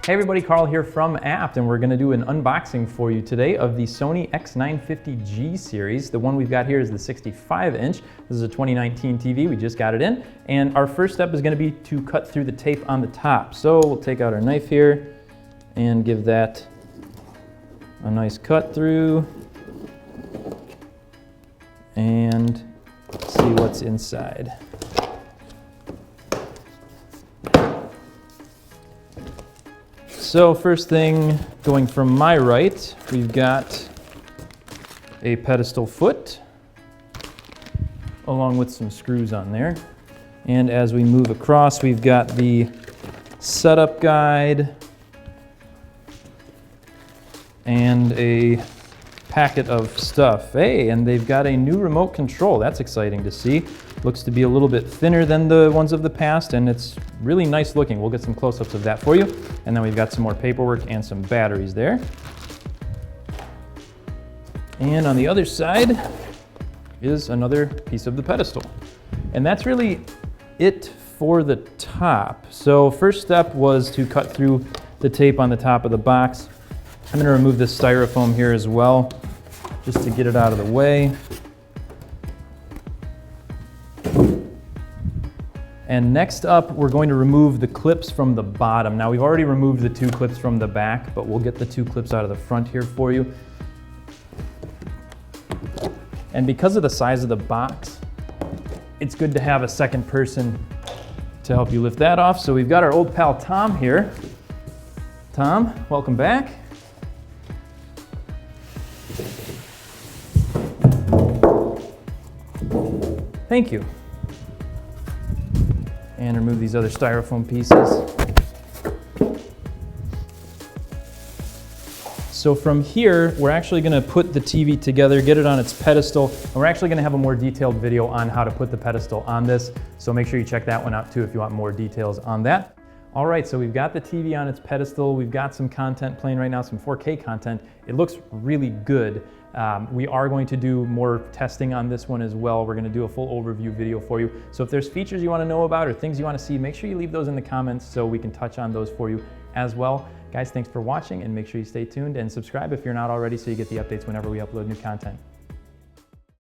Hey everybody, Carl here from Apt, and we're going to do an unboxing for you today of the Sony X950G series. The one we've got here is the 65-inch. This is a 2019 TV, we just got it in. And our first step is going to be to cut through the tape on the top. So we'll take out our knife here and give that a nice cut through and see what's inside. So first thing, going from my right, we've got a pedestal foot along with some screws on there. And as we move across, we've got the setup guide and a packet of stuff. Hey, and they've got a new remote control. That's exciting to see. Looks to be a little bit thinner than the ones of the past, and it's really nice looking. We'll get some close-ups of that for you. And then we've got some more paperwork and some batteries there. And on the other side is another piece of the pedestal. And that's really it for the top. So first step was to cut through the tape on the top of the box. I'm going to remove this styrofoam here as well, just to get it out of the way. And next up, we're going to remove the clips from the bottom. Now, we've already removed the two clips from the back, but we'll get the two clips out of the front here for you. And because of the size of the box, it's good to have a second person to help you lift that off. So we've got our old pal Tom here. Tom, welcome back. Thank you. And remove these other styrofoam pieces. So from here, we're actually going to put the TV together, get it on its pedestal, and we're actually going to have a more detailed video on how to put the pedestal on this. So make sure you check that one out too if you want more details on that. All right, so we've got the TV on its pedestal. We've got some content playing right now, some 4K content. It looks really good. We are going to do more testing on this one as well. We're going to do a full overview video for you. So if there's features you want to know about or things you want to see, make sure you leave those in the comments so we can touch on those for you as well. Guys, thanks for watching, and make sure you stay tuned and subscribe if you're not already so you get the updates whenever we upload new content.